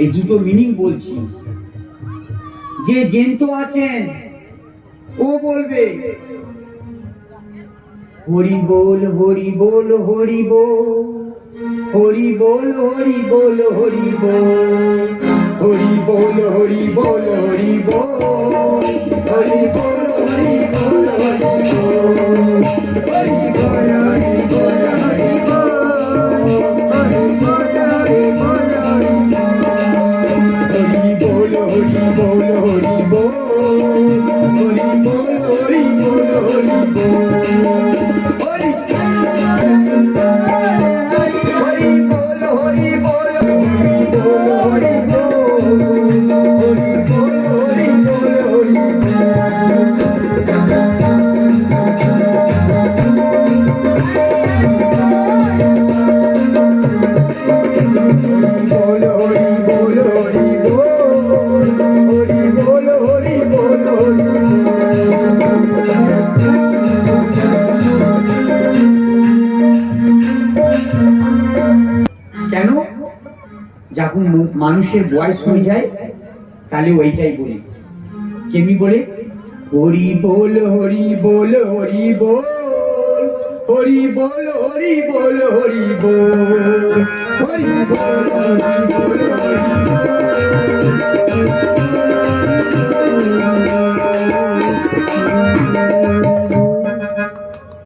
এই দুটো মিনিং বলছি। যে জ্যান্ত আছেন ও বলবে হরি বল হরি বল হরি বল, হরি বল হরি বল হরি বল, হরি বল হরি বল হরি বল, হরি বল হরি বল হরি বল, হরি বল হরি বল হরি বল, হরি বল হরি বল হরি বল, হরি বল হরি বল হরি বল, হরি বল হরি বল হরি বল, হরি কেন? যখন মানুষের বয়স হয়ে যায় তাহলে ওইটাই বলি। কেমনি বলে? হরি বল হরি বল হরি বল, হরি বল হরি বল হরি বল, হরি বল হরি বল হরি